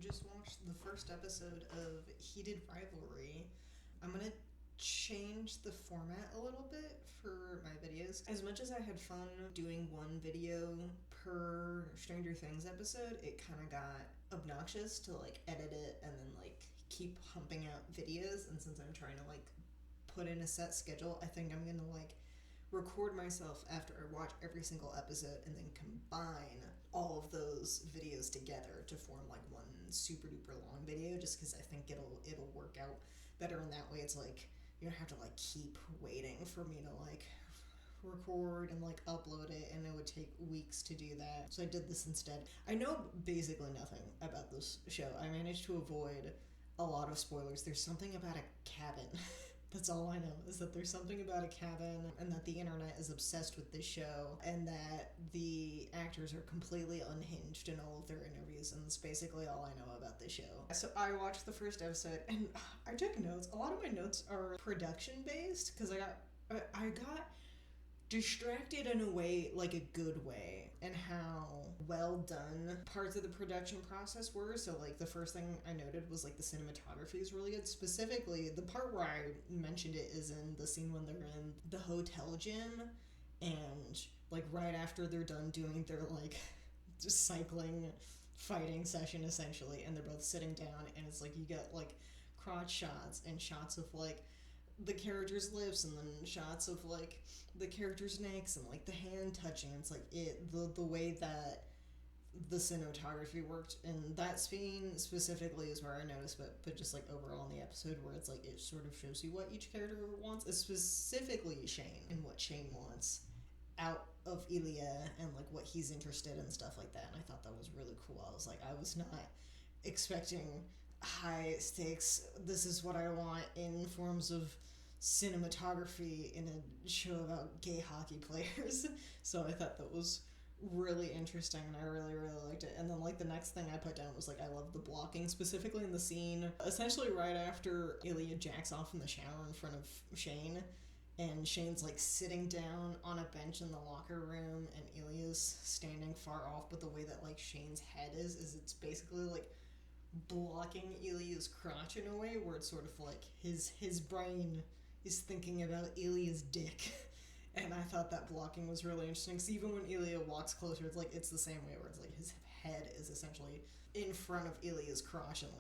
just watched the first episode of Heated Rivalry. I'm gonna change the format a little bit for my videos. As much as I had fun doing one video per Stranger Things episode, it kind of got obnoxious to edit it and then keep humping out videos. And since I'm trying to put in a set schedule, I think I'm gonna record myself after I watch every single episode and then combine all of those videos together to form one super duper long video, just because I think it'll work out better in that way. It's you don't have to keep waiting for me to record and upload it, and it would take weeks to do that. So I did this instead. I know basically nothing about this show. I managed to avoid a lot of spoilers. There's something about a cabin. That's all I know, is that there's something about a cabin, and that the internet is obsessed with this show, and that the actors are completely unhinged in all of their interviews, and that's basically all I know about this show. So I watched the first episode, and I took notes. A lot of my notes are production-based, because I got distracted in a way, a good way, and how well done parts of the production process were. So the first thing I noted was the cinematography is really good. Specifically, the part where I mentioned it is in the scene when they're in the hotel gym, and right after they're done doing their just cycling fighting session essentially, and they're both sitting down, and it's you get crotch shots and shots of the characters' lips, and then shots of the characters' necks, and the hand touching. It's the way that the cinematography worked in that scene specifically is where I noticed, but just overall in the episode, where it's it sort of shows you what each character wants. It's specifically Shane and what Shane wants out of Ilya, and what he's interested in, stuff like that. And I thought that was really cool. I was not expecting high stakes, this is what I want in forms of cinematography in a show about gay hockey players. So I thought that was really interesting, and I really liked it. And then the next thing I put down was I love the blocking, specifically in the scene essentially right after Ilya jacks off in the shower in front of Shane, and Shane's sitting down on a bench in the locker room, and Ilya's standing far off, but the way that Shane's head is it's basically blocking Ilya's crotch in a way where it's sort of his brain is thinking about Ilya's dick. And I thought that blocking was really interesting, because even when Ilya walks closer, it's the same way, where it's his head is essentially in front of Ilya's crotch, and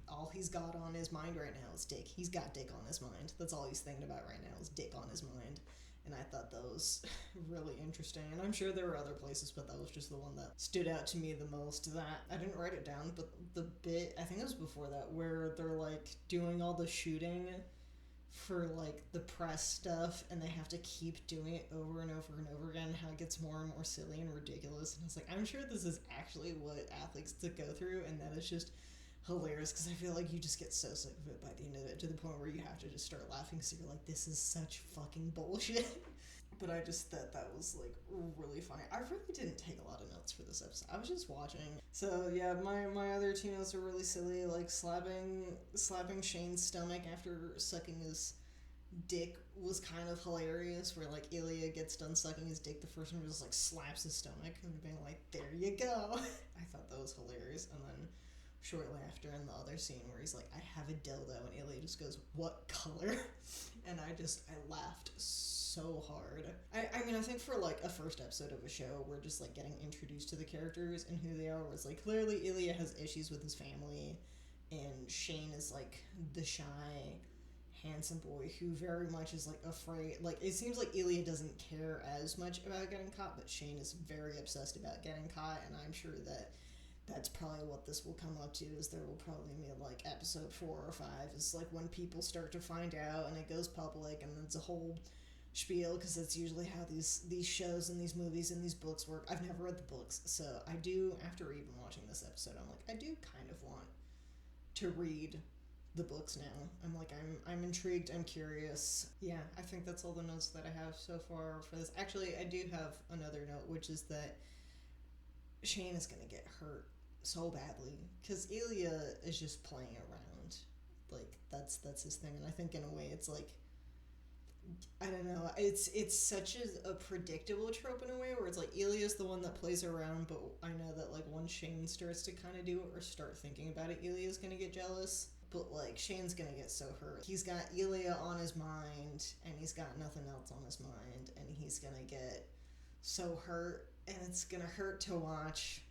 all he's got on his mind right now is dick. He's got dick on his mind. That's all he's thinking about right now, is dick on his mind. And I thought that was really interesting. And I'm sure there were other places, but that was just the one that stood out to me the most. That I didn't write it down, but the bit, I think it was before that, where they're doing all the shooting for the press stuff, and they have to keep doing it over and over and over again, how it gets more and more silly and ridiculous. And it's I'm sure this is actually what athletes to go through, and that is just hilarious, because I feel you just get so sick of it by the end of it, to the point where you have to just start laughing, so you're this is such fucking bullshit. But I just thought that was really funny. I really didn't take a lot of notes for this episode. I was just watching. So yeah, my other two notes are really silly, slapping Shane's stomach after sucking his dick was kind of hilarious, where Ilya gets done sucking his dick, the first one just slaps his stomach and being there you go. I thought that was hilarious. And then shortly after, in the other scene where he's I have a dildo, and Ilya just goes, what color? And I laughed so hard. I mean, I think for a first episode of a show, we're just getting introduced to the characters and who they are, where it's clearly Ilya has issues with his family, and Shane is the shy, handsome boy who very much is afraid. It seems Ilya doesn't care as much about getting caught, but Shane is very obsessed about getting caught. And I'm sure that that's probably what this will come up to, is there will probably be episode 4 or 5 is when people start to find out and it goes public, and it's a whole spiel, because that's usually how these shows and these movies and these books work. I've never read the books, so I do, after even watching this episode, I'm I do kind of want to read the books now. I'm intrigued, I'm curious. Yeah, I think that's all the notes that I have so far for this. Actually, I do have another note, which is that Shane is gonna get hurt so badly, because Ilya is just playing around. That's his thing. And I think in a way it's I don't know. It's such a predictable trope in a way where it's like Elia's the one that plays around, but I know that like once Shane starts to kind of do it or start thinking about it, Elia's gonna get jealous. But like Shane's gonna get so hurt. He's got Elia on his mind, and he's got nothing else on his mind, and he's gonna get so hurt, and it's gonna hurt to watch,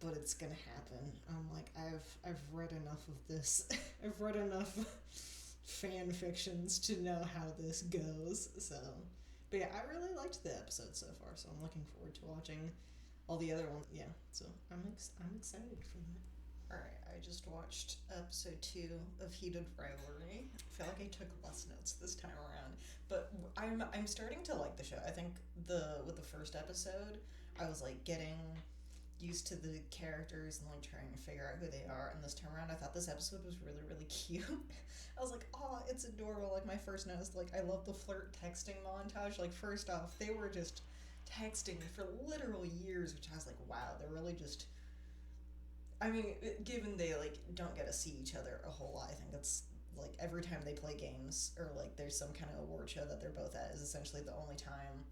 but it's gonna happen. I'm like, I've read enough of this. I've read enough fan fictions to know how this goes. So, but yeah, I really liked the episode so far. So I'm looking forward to watching all the other ones. Yeah, so I'm excited for that. All right, I just watched episode 2 of Heated Rivalry. I feel like I took less notes this time around, but I'm starting to like the show. I think with the first episode, I was like getting used to the characters and like trying to figure out who they are, and this time around I thought this episode was really, really cute. I was like, oh, it's adorable. Like my first notice, like I love the flirt texting montage. Like first off, they were just texting for literal years, which I was like, wow, they're really just, I mean, given they like don't get to see each other a whole lot, I think it's like every time they play games or like there's some kind of award show that they're both at is essentially the only time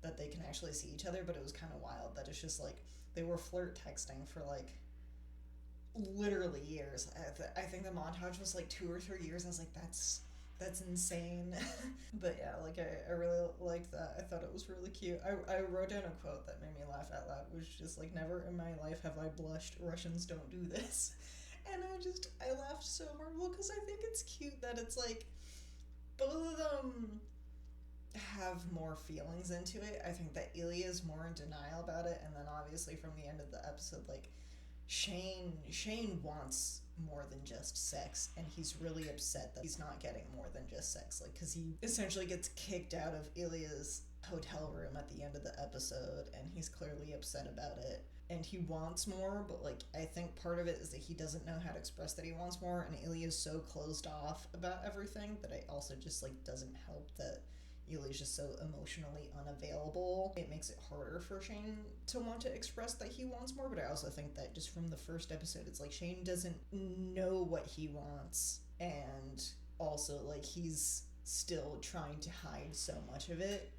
that they can actually see each other. But it was kind of wild that it's just like they were flirt texting for like literally years. I think the montage was like 2 or 3 years. I was like, that's insane. But yeah, like I really liked that. I thought it was really cute. I wrote down a quote that made me laugh out loud, which was just like, never in my life have I blushed. Russians don't do this. And I laughed so hard. Well, because I think it's cute that it's like both of them have more feelings into it. I think that Ilya is more in denial about it, and then obviously from the end of the episode, like Shane wants more than just sex, and he's really upset that he's not getting more than just sex, like because he essentially gets kicked out of Ilya's hotel room at the end of the episode, and he's clearly upset about it, and he wants more, but like I think part of it is that he doesn't know how to express that he wants more, and Ilya's so closed off about everything that it also just like doesn't help that Eli's just so emotionally unavailable. It makes it harder for Shane to want to express that he wants more, but I also think that just from the first episode, it's like Shane doesn't know what he wants, and also like he's still trying to hide so much of it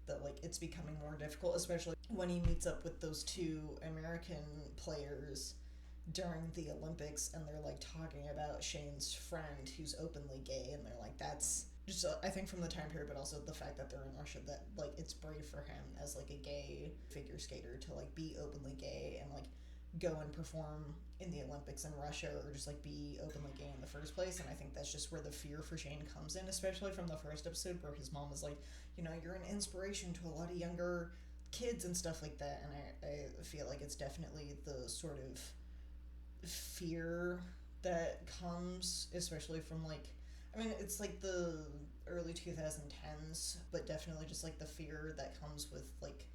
that like it's becoming more difficult, especially when he meets up with those 2 American players during the Olympics, and they're like talking about Shane's friend who's openly gay, and they're like, that's just I think from the time period, but also the fact that they're in Russia, that like it's brave for him as like a gay figure skater to like be openly gay and like go and perform in the Olympics in Russia, or just like be openly gay in the first place. And I think that's just where the fear for Shane comes in, especially from the first episode where his mom is like, you know, you're an inspiration to a lot of younger kids and stuff like that. And I feel like it's definitely the sort of fear that comes, especially from like, I mean, it's like the early 2010s, but definitely just like the fear that comes with like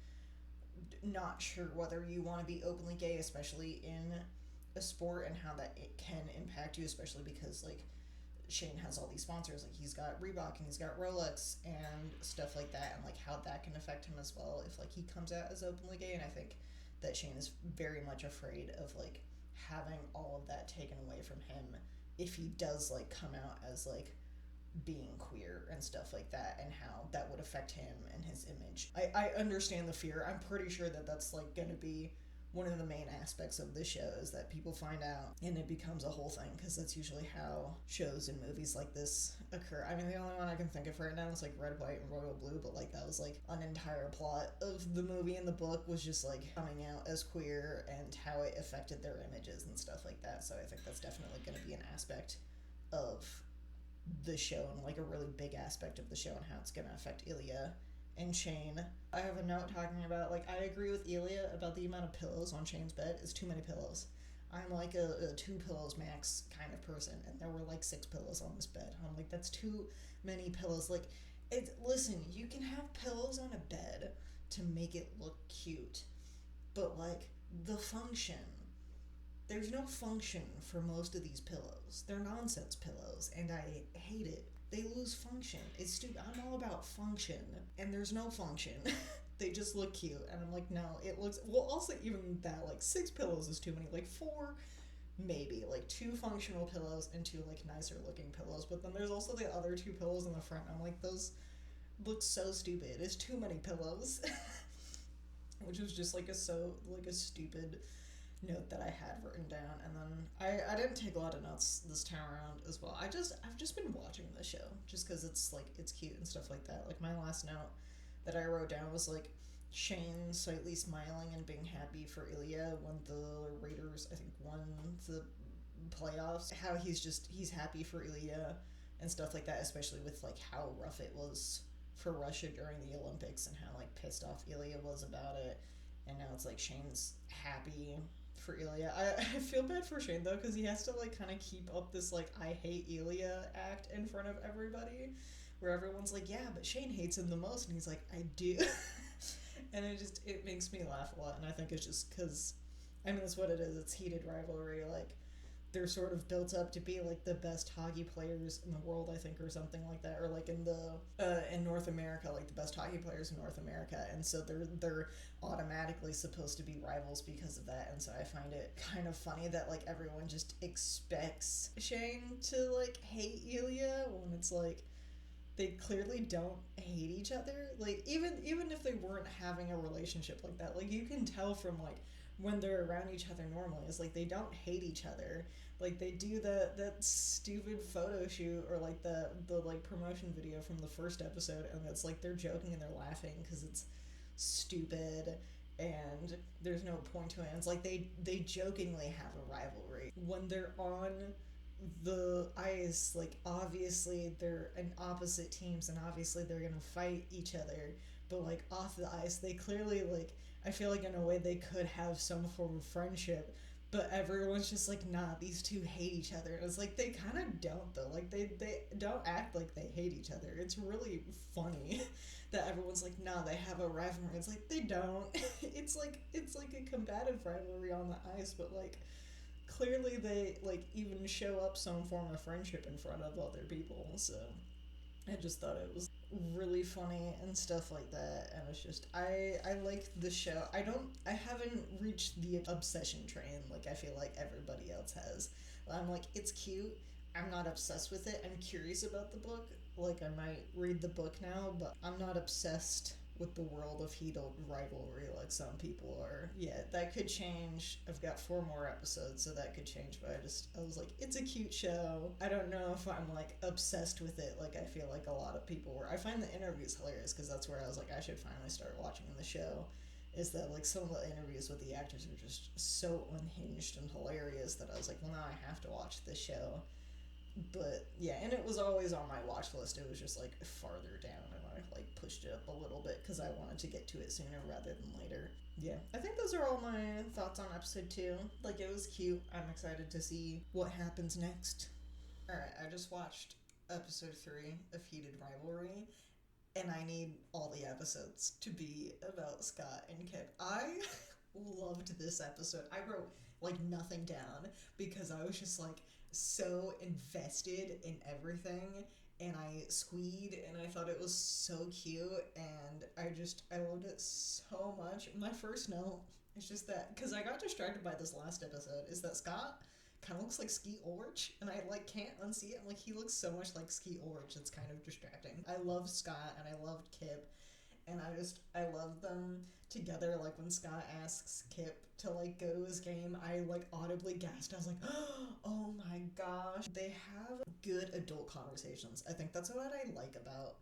not sure whether you want to be openly gay, especially in a sport, and how that it can impact you, especially because like Shane has all these sponsors, like he's got Reebok and he's got Rolex and stuff like that, and like how that can affect him as well if like he comes out as openly gay. And I think that Shane is very much afraid of like having all of that taken away from him if he does like come out as like being queer and stuff like that, and how that would affect him and his image. I understand the fear. I'm pretty sure that that's like going to be one of the main aspects of the show, is that people find out and it becomes a whole thing, because that's usually how shows and movies like this occur. I mean, the only one I can think of right now is like Red, White, and Royal Blue, but like that was like an entire plot of the movie, and the book was just like coming out as queer and how it affected their images and stuff like that. So I think that's definitely going to be an aspect of the show, and like a really big aspect of the show, and how it's going to affect Ilya and Shane. I have a note talking about, like, I agree with Ilya about the amount of pillows on Shane's bed. It's too many pillows. I'm like a 2 pillows max kind of person, and there were like 6 pillows on this bed. I'm like, that's too many pillows. Like, listen, you can have pillows on a bed to make it look cute, but like the function, there's no function for most of these pillows. They're nonsense pillows, and I hate it. They lose function. It's stupid. I'm all about function, and there's no function. They just look cute, and I'm like, no, it looks, well, also even that, like 6 pillows is too many, like 4 maybe, like 2 functional pillows and 2 like nicer looking pillows, but then there's also the other 2 pillows in the front. I'm like, those looks so stupid. It's too many pillows. Which was just like a stupid note that I had written down, and then I didn't take a lot of notes this time around as well. I've just been watching the show just because it's like it's cute and stuff like that. Like my last note that I wrote down was like Shane slightly smiling and being happy for Ilya when the Raiders I think won the playoffs. How he's happy for Ilya and stuff like that, especially with like how rough it was for Russia during the Olympics and how like pissed off Ilya was about it. And now it's like Shane's happy for Ilya. I feel bad for Shane though because he has to like kind of keep up this like I hate Ilya act in front of everybody, where everyone's like, yeah, but Shane hates him the most, and he's like, I do. And it makes me laugh a lot, and I think it's just because I mean that's what it is. It's heated rivalry. Like they're sort of built up to be like the best hockey players in the world, I think, or something like that, or like in North America, like the best hockey players in North America, and so they're automatically supposed to be rivals because of that. And so I find it kind of funny that like everyone just expects Shane to like hate Ilya when it's like they clearly don't hate each other. Like even if they weren't having a relationship like that, like you can tell from like when they're around each other normally, is like they don't hate each other. Like they do that stupid photo shoot or like the like promotion video from the first episode, and it's like they're joking and they're laughing because it's stupid and there's no point to it. And it's like they jokingly have a rivalry when they're on the ice. Like obviously they're in opposite teams and obviously they're gonna fight each other, but like off the ice they clearly like I feel like in a way they could have some form of friendship, but everyone's just like, nah, these two hate each other. And it's like they kind of don't though. Like they don't act like they hate each other. It's really funny that everyone's like, nah, they have a rivalry. It's like they don't. It's like a combative rivalry on the ice, but like clearly they like even show up some form of friendship in front of other people. So I just thought it was really funny and stuff like that, and it's just I like the show. I haven't reached the obsession train like I feel like everybody else has. I'm like, it's cute, I'm not obsessed with it, I'm curious about the book, like I might read the book now, but I'm not obsessed with the world of heated rivalry like some people are. Yeah, that could change. I've got 4 more episodes, so that could change, but I was like, it's a cute show. I don't know if I'm like obsessed with it like I feel like a lot of people were. I find the interviews hilarious because that's where I was like, I should finally start watching the show. Is that like some of the interviews with the actors are just so unhinged and hilarious that I was like, well, now I have to watch this show. But yeah, and it was always on my watch list. It was just like farther down, and I like pushed it up a little bit because I wanted to get to it sooner rather than later. Yeah, I think those are all my thoughts on episode 2. Like, it was cute. I'm excited to see what happens next. Alright, I just watched episode 3 of Heated Rivalry, and I need all the episodes to be about Scott and Kip. I loved this episode. I wrote like nothing down because I was just like so invested in everything, and I squeed and I thought it was so cute, and I loved it so much. My first note is just that because I got distracted by this last episode is that Scott kind of looks like Skeet Ulrich, and I like can't unsee it. I'm like, he looks so much like Skeet Ulrich, it's kind of distracting. I love Scott and I loved Kip, and I love them together. Like when Scott asks Kip to like go to his game, I like audibly gasped. I was like, oh my gosh. They have good adult conversations. I think that's what I like about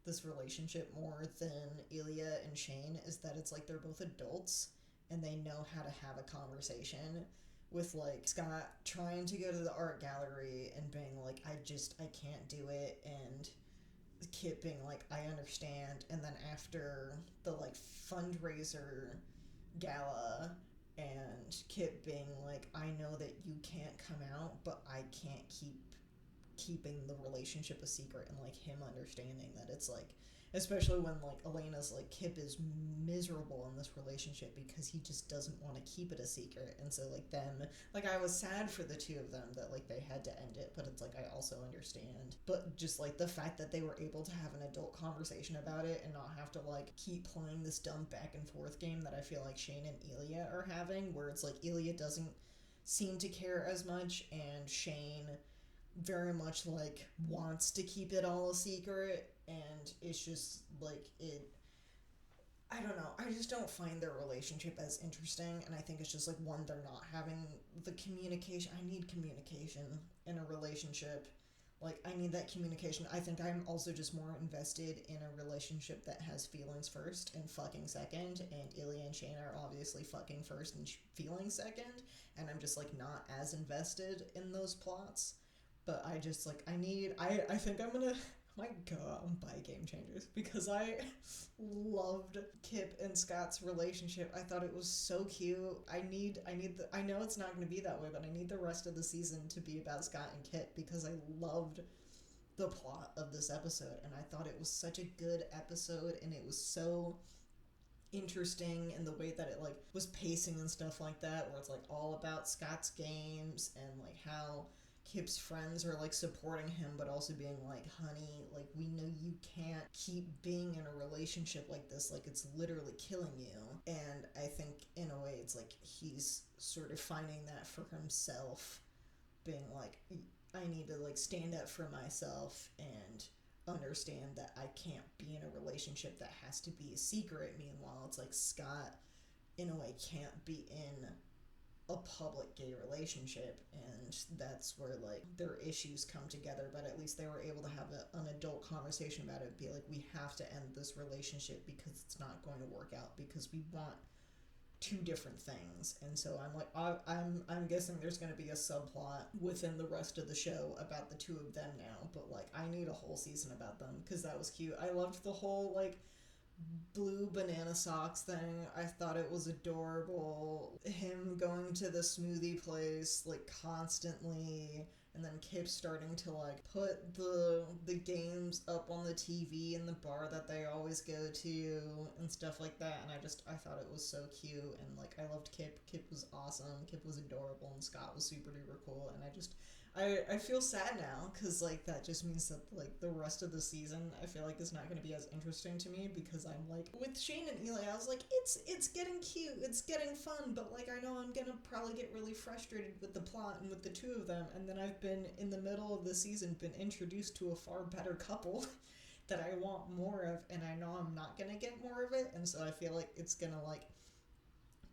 this relationship more than Ilya and Shane, is that it's like they're both adults and they know how to have a conversation, with like Scott trying to go to the art gallery and being like, I can't do it, and Kip being like, I understand. And then after the like fundraiser gala, and Kip being like, I know that you can't come out, but I can't keeping the relationship a secret, and like him understanding that it's like, especially when like Elena's like, Kip is miserable in this relationship because he just doesn't want to keep it a secret. And so like them, like I was sad for the two of them that like they had to end it, but it's like I also understand. But just like the fact that they were able to have an adult conversation about it and not have to like keep playing this dumb back and forth game that I feel like Shane and Ilya are having, where it's like Ilya doesn't seem to care as much and Shane very much like wants to keep it all a secret, and it's just like it. I don't know. I just don't find their relationship as interesting, and I think it's just like one, they're not having the communication. I need communication in a relationship. Like, I need that communication. I think I'm also just more invested in a relationship that has feelings first and fucking second, and Ilya and Shane are obviously fucking first and feeling second, and I'm just like not as invested in those plots. But I just like, I think I'm gonna my god, I'm buy Game Changers because I loved Kip and Scott's relationship. I thought it was so cute. I know it's not going to be that way, but I need the rest of the season to be about Scott and Kip because I loved the plot of this episode, and I thought it was such a good episode, and it was so interesting in the way that it like was pacing and stuff like that, where it's like all about Scott's games and like how Kip's friends are like supporting him but also being like, honey, like we know you can't keep being in a relationship like this, like it's literally killing you. And I think in a way it's like he's sort of finding that for himself, being like, I need to like stand up for myself and understand that I can't be in a relationship that has to be a secret. Meanwhile, it's like Scott in a way can't be in a public gay relationship, and that's where like their issues come together. But at least they were able to have an adult conversation about it, be like, we have to end this relationship because it's not going to work out, because we want two different things. And so I'm like, I'm guessing there's going to be a subplot within the rest of the show about the two of them now, but like I need a whole season about them because that was cute. I loved the whole like blue banana socks thing. I thought it was adorable. Him going to the smoothie place like constantly, and then Kip starting to like put the games up on the TV in the bar that they always go to and stuff like that. And I thought it was so cute, and like I loved Kip. Kip was awesome. Kip was adorable, and Scott was super duper cool. And I feel sad now because like that just means that like the rest of the season I feel like is not going to be as interesting to me, because I'm like with Shane and Eli, I was like it's getting cute, it's getting fun, but like I know I'm going to probably get really frustrated with the plot and with the two of them. And then I've been in the middle of the season been introduced to a far better couple that I want more of, and I know I'm not going to get more of it, and so I feel like it's going to like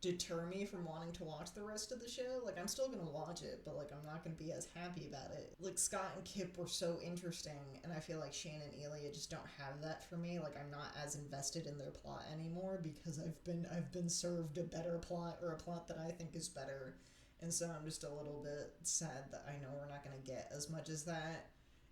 deter me from wanting to watch the rest of the show. Like I'm still gonna watch it, but like I'm not gonna be as happy about it. Like Scott and Kip were so interesting, and I feel like Shane and Elia just don't have that for me. Like I'm not as invested in their plot anymore because I've been served a better plot, or a plot that I think is better. And so I'm just a little bit sad that I know we're not gonna get as much as that.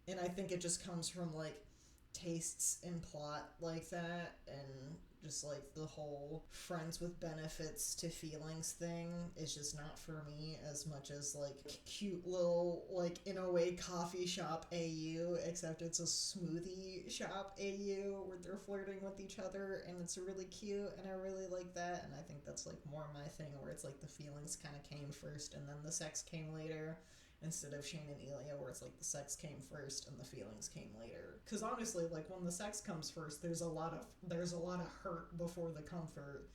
And I think it just comes from like tastes in plot like that, and just like the whole friends with benefits to feelings thing is just not for me as much as like cute little like in a way coffee shop AU, except it's a smoothie shop AU where they're flirting with each other, and it's really cute, and I really like that. And I think that's like more my thing, where it's like the feelings kind of came first and then the sex came later, instead of Shane and Elia where it's like the sex came first and the feelings came later. Because honestly, like when the sex comes first, there's a lot of hurt before the comfort,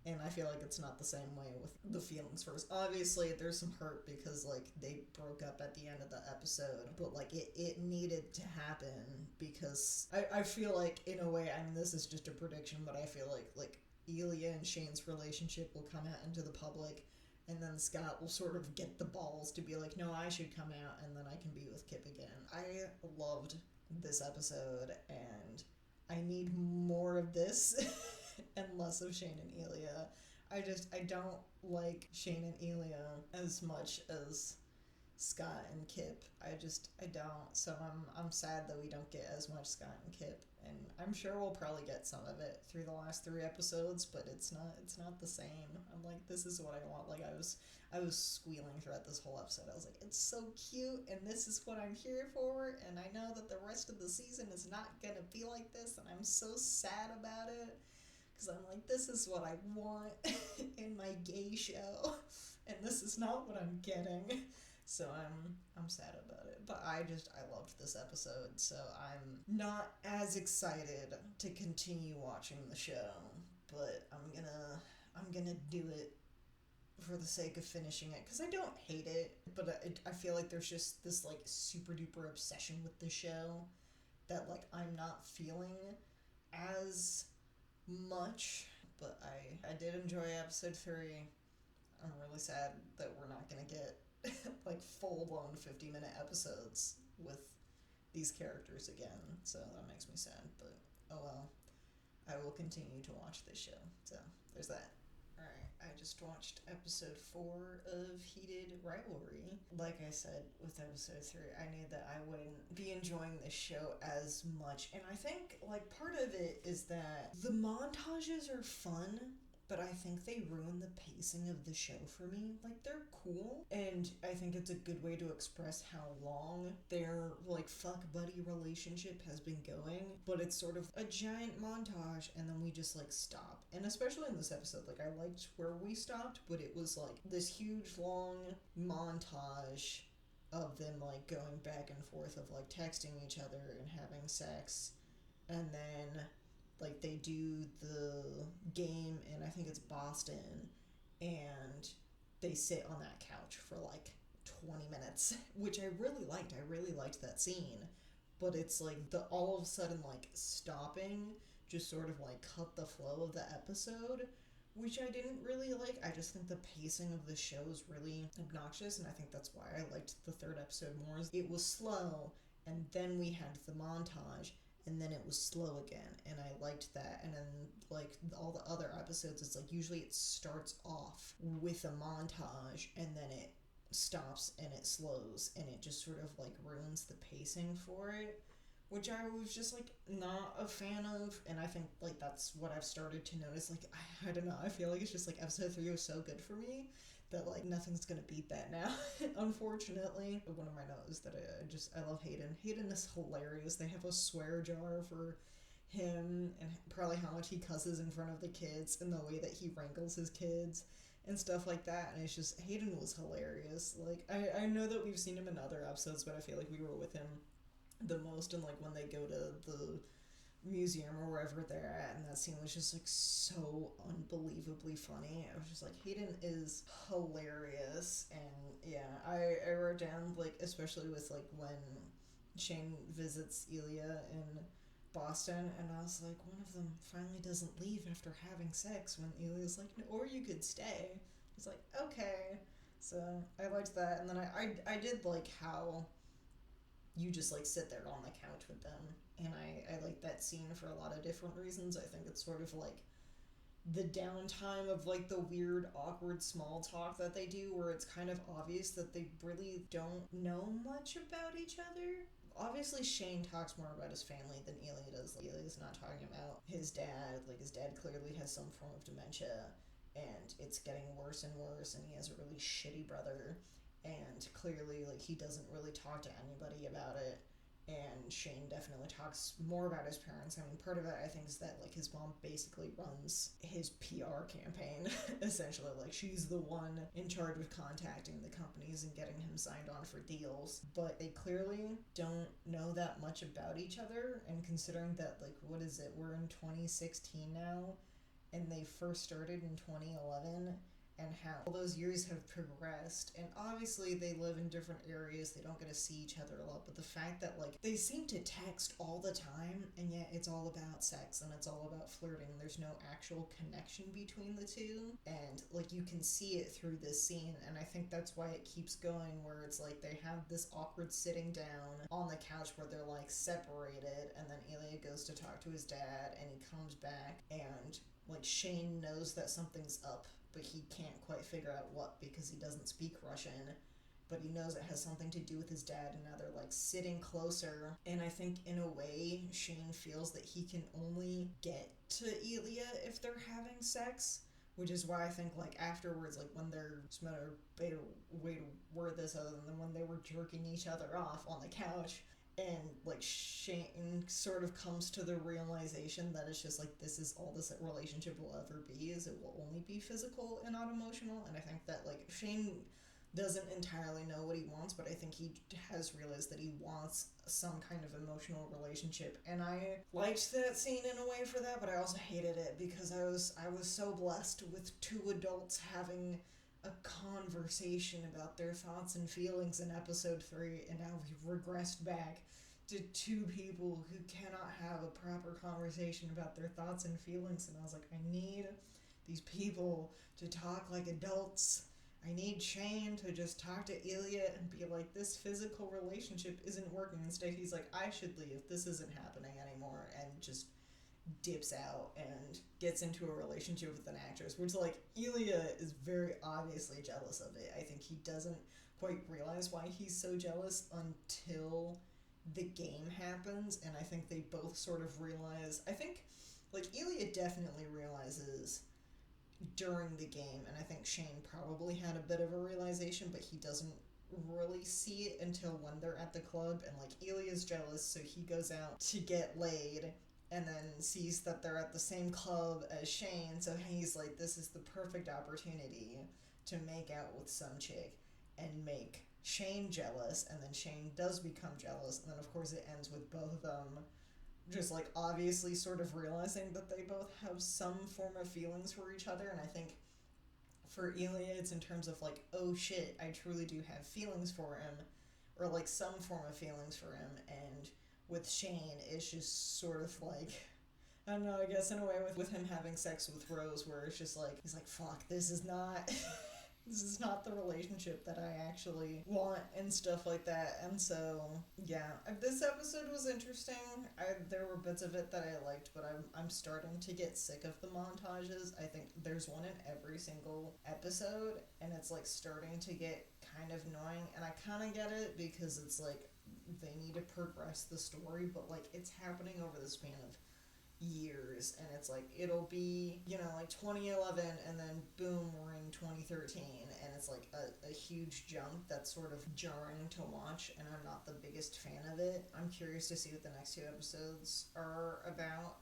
and I feel like it's not the same way with the feelings first. Obviously there's some hurt because like they broke up at the end of the episode, but like it needed to happen, because I feel like in a way, I mean this is just a prediction, but I feel like Elia and Shane's relationship will come out into the public, and then Scott will sort of get the balls to be like, no, I should come out, and then I can be with Kip again. I loved this episode, and I need more of this and less of Shane and Elia. I don't like Shane and Elia as much as Scott and Kip. I don't. So I'm sad that we don't get as much Scott and Kip, and I'm sure we'll probably get some of it through the last 3 episodes, but it's not the same. I'm like, this is what I want. Like I was squealing throughout this whole episode. I was like, it's so cute, and this is what I'm here for, and I know that the rest of the season is not gonna be like this, and I'm so sad about it, because I'm like, this is what I want in my gay show, and this is not what I'm getting. So I'm sad about it. But I loved this episode, so I'm not as excited to continue watching the show, but I'm gonna do it for the sake of finishing it, because I don't hate it, but I feel like there's just this like super duper obsession with the show, that like I'm not feeling as much. But I did enjoy episode 3. I'm really sad that we're not gonna get like full blown 50-minute episodes with these characters again. So that makes me sad. But oh well. I will continue to watch this show. So there's that. Alright, I just watched episode 4 of Heated Rivalry. Like I said with episode 3, I knew that I wouldn't be enjoying this show as much. And I think, like, part of it is that the montages are fun, but I think they ruin the pacing of the show for me. Like, they're cool, and I think it's a good way to express how long their, like, fuck buddy relationship has been going, but it's sort of a giant montage, and then we just, like, stop. And especially in this episode, like, I liked where we stopped, but it was, like, this huge, long montage of them, like, going back and forth of, like, texting each other and having sex, and then like they do the game in I think it's Boston, and they sit on that couch for like 20 minutes, which I really liked. I really liked that scene, but it's like the all of a sudden like stopping just sort of like cut the flow of the episode, which I didn't really like. I just think the pacing of the show is really obnoxious, and I think that's why I liked the third episode more. It was slow, and then we had the montage, and then it was slow again, and I liked that. And then like all the other episodes, it's like usually it starts off with a montage and then it stops and it slows, and it just sort of like ruins the pacing for it, which I was just like not a fan of. And I think like that's what I've started to notice. Like I don't know, I feel like it's just like episode 3 was so good for me that like nothing's gonna beat that now. Unfortunately, one of my notes that I love Hayden. Hayden is hilarious. They have a swear jar for him, and probably how much he cusses in front of the kids and the way that he wrangles his kids and stuff like that. And it's just, Hayden was hilarious. Like I know that we've seen him in other episodes, but I feel like we were with him the most, and like when they go to the museum or wherever they're at, and that scene was just like so unbelievably funny. I was just like, Hayden is hilarious. And yeah, I wrote down like, especially with like when Shane visits Ilya in Boston, and I was like, one of them finally doesn't leave after having sex, when Ilya's like, no, or you could stay. He's like, okay. So I liked that. And then I did like how you just like sit there on the couch with them, and I like that scene for a lot of different reasons. I think it's sort of like the downtime of like the weird awkward small talk that they do, where it's kind of obvious that they really don't know much about each other. Obviously Shane talks more about his family than Ilya does. Like, Ilya's not talking about his dad. Like his dad clearly has some form of dementia, and it's getting worse and worse, and he has a really shitty brother, and clearly like he doesn't really talk to anybody about it. And Shane definitely talks more about his parents. I mean, part of it I think is that like his mom basically runs his PR campaign essentially. Like she's the one in charge of contacting the companies and getting him signed on for deals, but they clearly don't know that much about each other. And considering that like, what is it, we're in 2016 now, and they first started in 2011, and how all those years have progressed. And obviously they live in different areas, they don't get to see each other a lot, but the fact that like they seem to text all the time, and yet it's all about sex and it's all about flirting, there's no actual connection between the two, and like you can see it through this scene. And I think that's why it keeps going, where it's like they have this awkward sitting down on the couch where they're like separated, and then Ilya goes to talk to his dad, and he comes back, and like Shane knows that something's up, but he can't quite figure out what, because he doesn't speak Russian, but he knows it has something to do with his dad, and now they're like sitting closer. And I think in a way Shane feels that he can only get to Ilya if they're having sex, which is why I think like afterwards, like when they're just better way to word this other than when they were jerking each other off on the couch, and like Shane sort of comes to the realization that it's just like, this is all this relationship will ever be, is it will only be physical and not emotional. And I think that like Shane doesn't entirely know what he wants, but I think he has realized that he wants some kind of emotional relationship. And I liked that scene in a way for that, but I also hated it because I was so blessed with two adults having a conversation about their thoughts and feelings in episode 3, and now we've regressed back to two people who cannot have a proper conversation about their thoughts and feelings. And I was like, I need these people to talk like adults. I need Shane to just talk to Ilya and be like, this physical relationship isn't working. Instead, he's like, I should leave. This isn't happening anymore. And just dips out and gets into a relationship with an actress, which, like, Ilya is very obviously jealous of it. I think he doesn't quite realize why he's so jealous until the game happens, and I think they both sort of realize, I think, like, Ilya definitely realizes during the game, and I think Shane probably had a bit of a realization, but he doesn't really see it until when they're at the club, and, like, Ilya's jealous, so he goes out to get laid, and then sees that they're at the same club as Shane, so he's like, this is the perfect opportunity to make out with some chick and make Shane jealous, and then Shane does become jealous, and then of course it ends with both of them just, like, obviously sort of realizing that they both have some form of feelings for each other. And I think for Ilya it's in terms of, like, oh shit, I truly do have feelings for him, or, like, some form of feelings for him. And with Shane it's just sort of like, I don't know, I guess in a way with him having sex with Rose, where it's just like, he's like, fuck, this is not this is not the relationship that I actually want, and stuff like that. And so, yeah, this episode was interesting. There were bits of it that I liked, but I'm starting to get sick of the montages. I think there's one in every single episode, and it's, like, starting to get kind of annoying. And I kind of get it, because it's like they need to progress the story, but, like, it's happening over the span of years, and it's like, it'll be, you know, like 2011, and then boom, we're in 2013, and it's like a huge jump that's sort of jarring to watch, and I'm not the biggest fan of it. I'm curious to see what the next two episodes are about.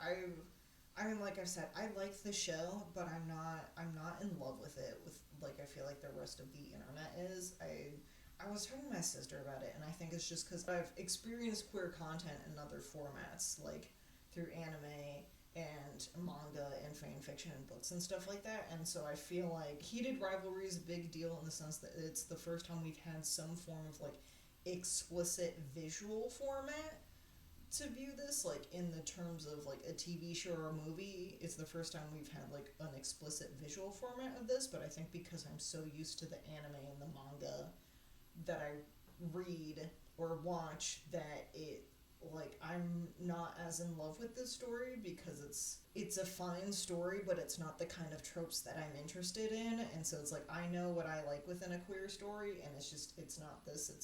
I mean, like I've said, I like the show, but I'm not in love with it, with, like, I feel like the rest of the internet is. I was talking to my sister about it, and I think it's just because I've experienced queer content in other formats, like through anime and manga and fan fiction and books and stuff like that. And so I feel like Heated Rivalry is a big deal in the sense that it's the first time we've had some form of, like, explicit visual format to view this, like, in the terms of, like, a TV show or a movie. It's the first time we've had, like, an explicit visual format of this, but I think because I'm so used to the anime and the manga that I read or watch, that it, like, I'm not as in love with this story, because it's a fine story, but it's not the kind of tropes that I'm interested in. And so it's like, I know what I like within a queer story, and it's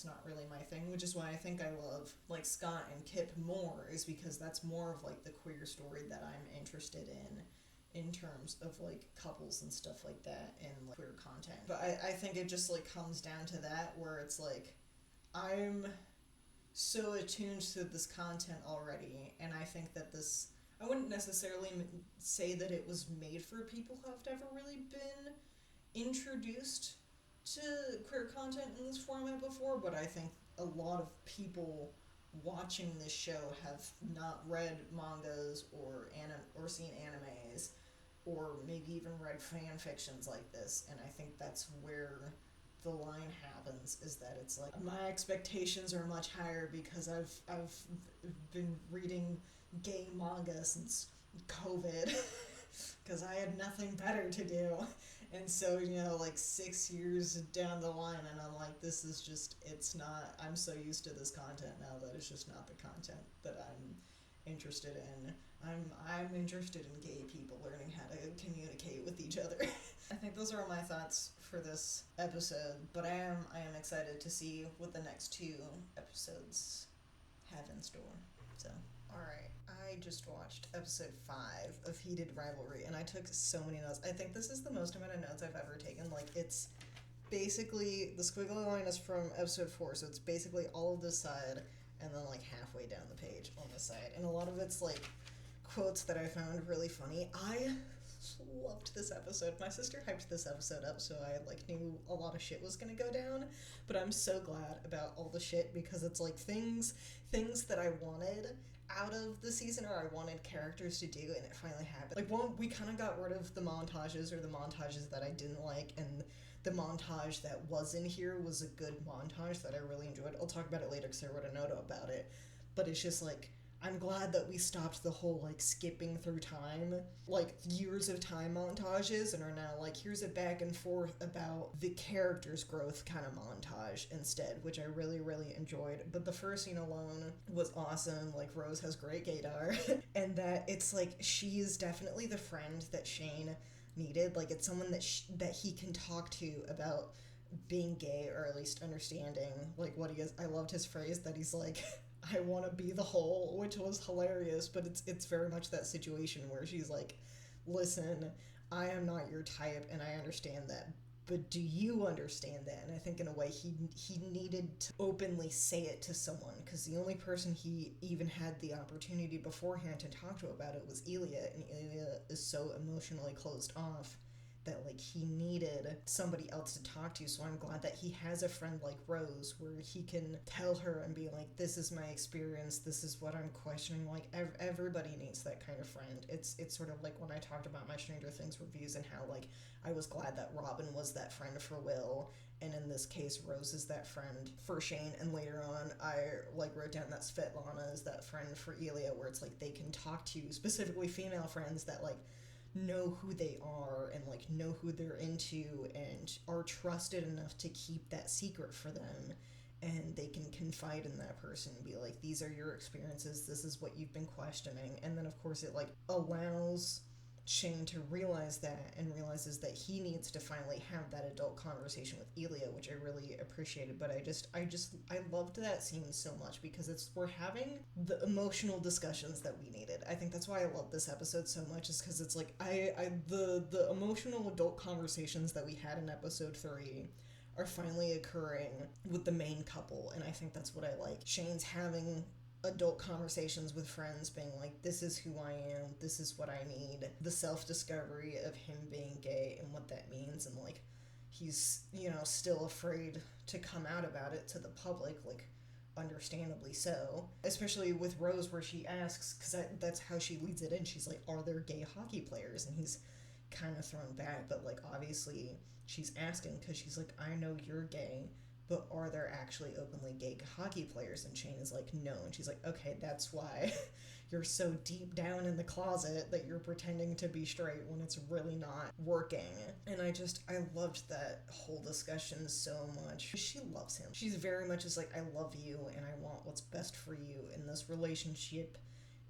not really my thing, which is why I think I love, like, Scott and Kip more, is because that's more of, like, the queer story that I'm interested in terms of, like, couples and stuff like that, and, like, queer content. But I think it just, like, comes down to that, where it's like, I'm so attuned to this content already, and I think that this, I wouldn't necessarily say that it was made for people who have never really been introduced to queer content in this format before, but I think a lot of people watching this show have not read mangas or seen animes, or maybe even read fan fictions like this, and I think that's where the line happens, is that it's like, my expectations are much higher because I've been reading gay manga since COVID because I had nothing better to do. And so, you know, like 6 years down the line, and I'm like, this is just, it's not, I'm so used to this content now that it's just not the content that I'm interested in. I'm interested in gay people learning how to communicate with each other. I think those are all my thoughts for this episode, but I am excited to see what the next two episodes have in store. So, alright, I just watched episode 5 of Heated Rivalry, and I took so many notes. I think this is the most amount of notes I've ever taken. Like, it's basically, the squiggly line is from episode 4, so it's basically all of this side, and then, like, halfway down the page on this side. And a lot of it's, like, quotes that I found really funny. I loved this episode. My sister hyped this episode up, so I, like, knew a lot of shit was gonna go down, but I'm so glad about all the shit, because it's, like, things that I wanted out of the season, or I wanted characters to do, and it finally happened. Like, we kind of got rid of the montages that I didn't like, and the montage that was in here was a good montage that I really enjoyed. I'll talk about it later because I wrote a note about it. but it's just like, I'm glad that we stopped the whole like skipping through time, like years of time montages, and are now like, here's a back and forth about the character's growth kind of montage instead, which I really, really enjoyed. But the first scene alone was awesome. Like, Rose has great gaydar, and that it's like, she is definitely the friend that Shane needed. Like, it's someone that that he can talk to about being gay, or at least understanding like what he is. I loved his phrase that he's like, I want to be the whole, which was hilarious, but it's very much that situation where she's like, listen, I am not your type and I understand that, but do you understand that? And I think in a way he needed to openly say it to someone, because the only person he even had the opportunity beforehand to talk to about it was Elia, and Elia is so emotionally closed off that like he needed somebody else to talk to. So I'm glad that he has a friend like Rose where he can tell her and be like, this is my experience, this is what I'm questioning. Like, everybody needs that kind of friend. It's sort of like when I talked about my Stranger Things reviews and how like I was glad that Robin was that friend for Will, and in this case Rose is that friend for Shane. And later on I like wrote down that Svetlana is that friend for Elia, where it's like they can talk to, specifically female friends that like know who they are and like know who they're into and are trusted enough to keep that secret for them, and they can confide in that person and be like, these are your experiences, this is what you've been questioning. And then of course it like allows Shane to realize that, and realizes that he needs to finally have that adult conversation with Elia, which I really appreciated. But I loved that scene so much because we're having the emotional discussions that we needed. I think that's why I love this episode so much, is because it's like the emotional adult conversations that we had in episode 3 are finally occurring with the main couple, and I think that's what I like. Shane's having adult conversations with friends, being like, this is who I am, this is what I need, the self-discovery of him being gay and what that means, and like he's, you know, still afraid to come out about it to the public, like understandably so, especially with Rose, where she asks, because that's how she leads it in, she's like, are there gay hockey players? And he's kind of thrown back, but like obviously she's asking because she's like, I know you're gay, but are there actually openly gay hockey players? And Shane is like, no. And she's like, okay, that's why you're so deep down in the closet that you're pretending to be straight when it's really not working. And I loved that whole discussion so much. She loves him. She's very much just like, I love you and I want what's best for you in this relationship.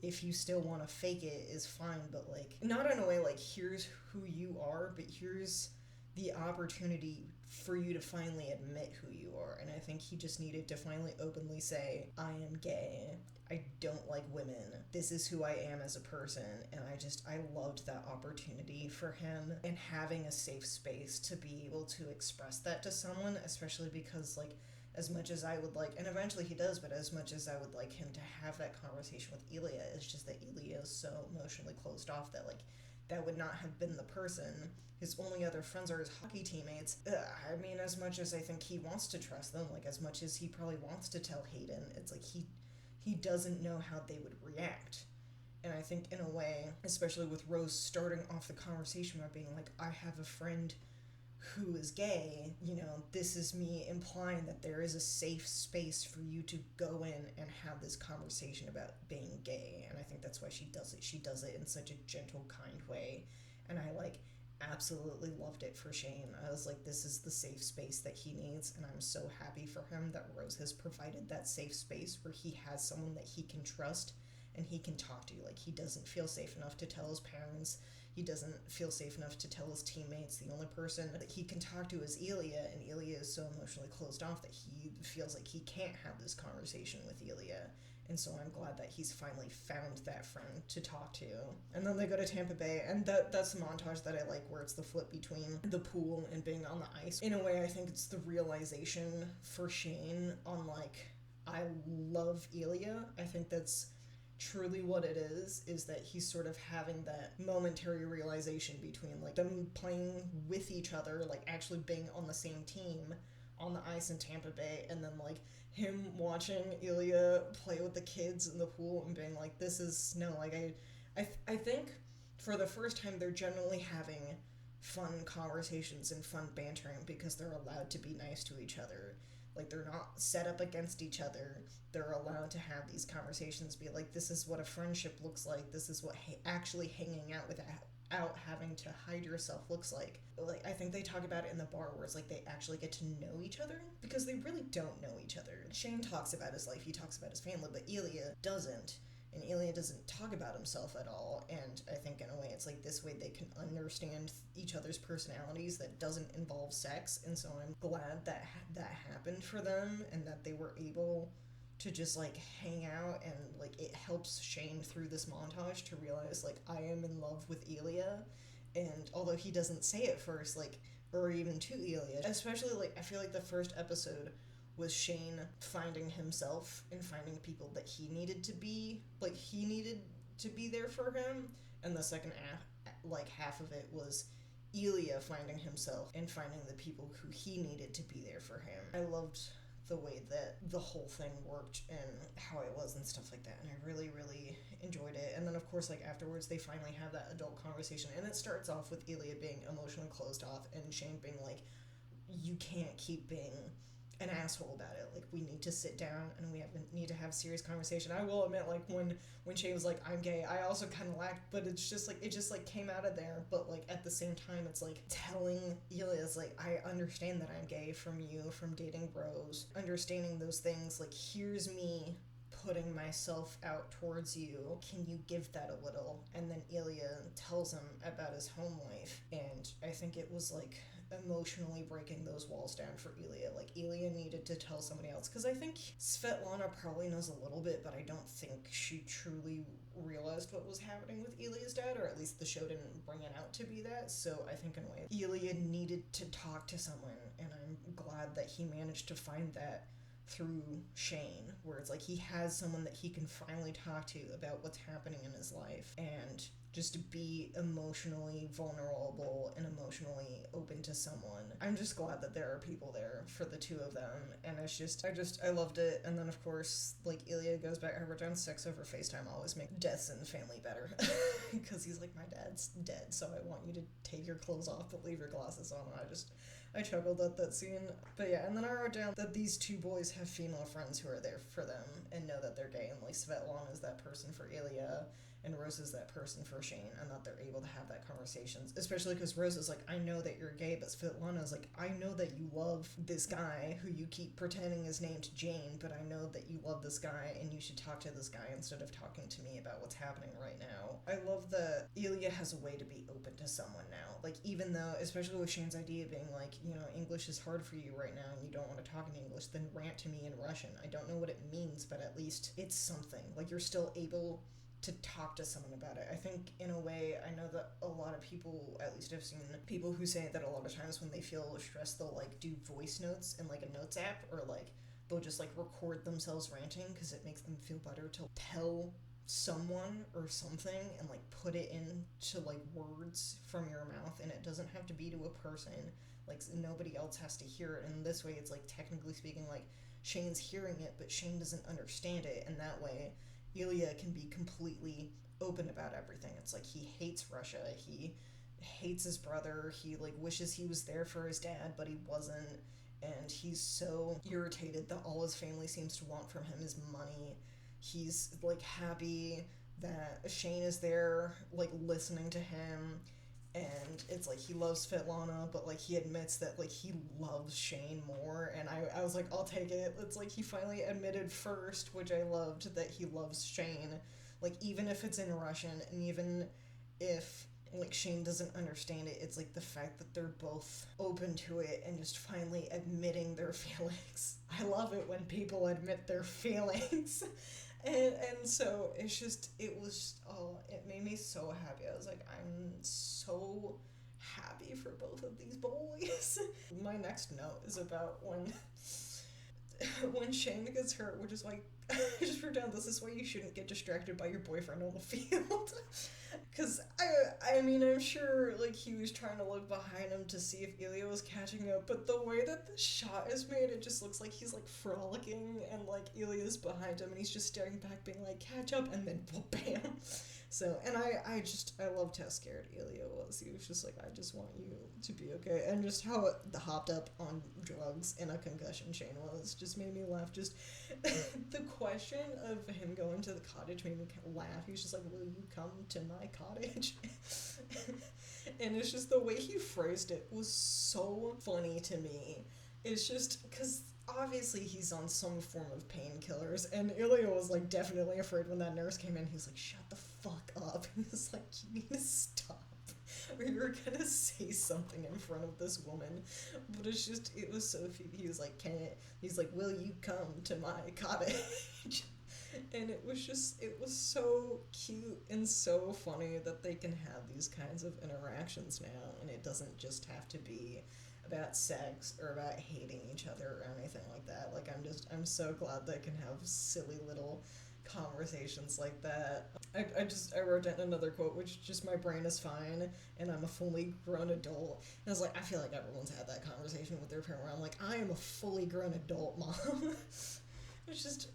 If you still want to fake it is fine, but like, not in a way like, here's who you are, but here's the opportunity for you to finally admit who you are. And I think he just needed to finally openly say, I am gay, I don't like women, this is who I am as a person. And I loved that opportunity for him, and having a safe space to be able to express that to someone, especially because like, as much as I would like, and eventually he does, but as much as I would like him to have that conversation with Elia, it's just that Elia is so emotionally closed off that like, that would not have been the person. His only other friends are his hockey teammates. I mean, as much as I think he wants to trust them, like as much as he probably wants to tell Hayden, it's like he doesn't know how they would react. And I think in a way, especially with Rose starting off the conversation by being like, I have a friend who is gay, you know, this is me implying that there is a safe space for you to go in and have this conversation about being gay. And I think that's why she does it. She does it in such a gentle, kind way. And I like absolutely loved it for Shane. I was like, this is the safe space that he needs, and I'm so happy for him that Rose has provided that safe space where he has someone that he can trust and he can talk to. Like, he doesn't feel safe enough to tell his parents, he doesn't feel safe enough to tell his teammates. The only person that he can talk to is Elia, and Elia is so emotionally closed off that he feels like he can't have this conversation with Elia. And so I'm glad that he's finally found that friend to talk to. And then they go to Tampa Bay, and that's the montage that I like, where it's the flip between the pool and being on the ice. In a way, I think it's the realization for Shane on, like, I love Elia. I think that's truly what it is that he's sort of having that momentary realization between, like, them playing with each other, like, actually being on the same team on the ice in Tampa Bay, and then, like, him watching Elia play with the kids in the pool and being like, this is, no, like, I think for the first time they're generally having fun conversations and fun bantering because they're allowed to be nice to each other. Like, they're not set up against each other. They're allowed to have these conversations, be like, this is what a friendship looks like. This is what actually hanging out without having to hide yourself looks like. Like, I think they talk about it in the bar where it's like they actually get to know each other, because they really don't know each other. Shane talks about his life, he talks about his family, but Elia doesn't. And Elia doesn't talk about himself at all, and I think in a way it's like this way they can understand each other's personalities that doesn't involve sex, and so I'm glad that that happened for them, and that they were able to just like hang out, and like it helps Shane through this montage to realize like I am in love with Elia, and although he doesn't say it first, like, or even to Elia, especially like I feel like the first episode was Shane finding himself and finding people that he needed to be there for him, and the second half of it was Elia finding himself and finding the people who he needed to be there for him. I loved the way that the whole thing worked and how it was and stuff like that, and I really, really enjoyed it. And then of course, like, afterwards they finally have that adult conversation, and it starts off with Elia being emotionally closed off and Shane being like, you can't keep being an asshole about it. Like, we need to sit down and we need to have serious conversation. I will admit, like, when Shane was like, I'm gay, I also kind of laughed, but it's just like, it just like came out of there. But like at the same time, it's like telling Elia's like, I understand that I'm gay from you, from dating bros, understanding those things. Like, here's me putting myself out towards you. Can you give that a little? And then Elia tells him about his home life, and I think it was like emotionally breaking those walls down for Elia. Like, Elia needed to tell somebody else, because I think Svetlana probably knows a little bit, but I don't think she truly realized what was happening with Elia's dad, or at least the show didn't bring it out to be that. So I think in a way Elia needed to talk to someone, and I'm glad that he managed to find that through Shane, where it's like he has someone that he can finally talk to about what's happening in his life, and just to be emotionally vulnerable and emotionally open to someone. I'm just glad that there are people there for the two of them, and I loved it. And then of course, like, Elia goes back, I wrote down sex over FaceTime always make deaths in the family better, because he's like, my dad's dead, so I want you to take your clothes off but leave your glasses on. I chuckled at that scene. But yeah, and then I wrote down that these two boys have female friends who are there for them and know that they're gay, and like Svetlana is that person for Elia, and Rose is that person for Shane, and that they're able to have that conversation. Especially because Rose is like, I know that you're gay, but Svetlana is like, I know that you love this guy who you keep pretending is named Jane, but I know that you love this guy, and you should talk to this guy instead of talking to me about what's happening right now. I love that Elia has a way to be open to someone now. Like, even though, especially with Shane's idea being like, you know, English is hard for you right now and you don't want to talk in English, then rant to me in Russian. I don't know what it means, but at least it's something. Like, you're still able to talk to someone about it. I think in a way, I know that a lot of people, at least I've seen people who say that a lot of times when they feel stressed, they'll like do voice notes in like a notes app, or like they'll just like record themselves ranting because it makes them feel better to tell someone or something and like put it into like words from your mouth, and it doesn't have to be to a person. Like, nobody else has to hear it, and this way it's like technically speaking like Shane's hearing it, but Shane doesn't understand it, and that way Elia can be completely open about everything. It's like he hates Russia, he hates his brother, he like wishes he was there for his dad, but he wasn't, and he's so irritated that all his family seems to want from him is money. He's like happy that Shane is there, like listening to him, and it's like he loves Svetlana, but like he admits that like he loves Shane more, and I was like, I'll take it. It's like he finally admitted first, which I loved, that he loves Shane, like even if it's in Russian, and even if like Shane doesn't understand it, it's like the fact that they're both open to it and just finally admitting their feelings. I love it when people admit their feelings. And so it's just, it made me so happy. I was like, I'm so happy for both of these boys. My next note is about when Shane gets hurt, which is like, just wrote down, this is why you shouldn't get distracted by your boyfriend on the field. Because, I mean, I'm sure, like, he was trying to look behind him to see if Ilya was catching up, but the way that the shot is made, it just looks like he's, like, frolicking, and, like, Ilya's behind him, and he's just staring back, being like, catch up, and then bam. So, and I loved how scared Ilya was. He was just like, I just want you to be okay. And just how hopped up on drugs in a concussion Shane was just made me laugh. Just the question of him going to the cottage made me laugh. He was just like, will you come to my cottage? And it's just the way he phrased it was so funny to me. It's just because obviously he's on some form of painkillers, and Ilya was like definitely afraid when that nurse came in. He was like, shut the fuck up. He was like, you need to stop, or you're gonna say something in front of this woman. But it's just, it was so he was like, he's like, will you come to my cottage? And it was so cute and so funny that they can have these kinds of interactions now, and it doesn't just have to be about sex or about hating each other or anything like that. Like, I'm so glad they can have silly little conversations like that. I wrote down another quote, which just, my brain is fine and I'm a fully grown adult. And I was like, I feel like everyone's had that conversation with their parent where I'm like, I am a fully grown adult, Mom. It's just,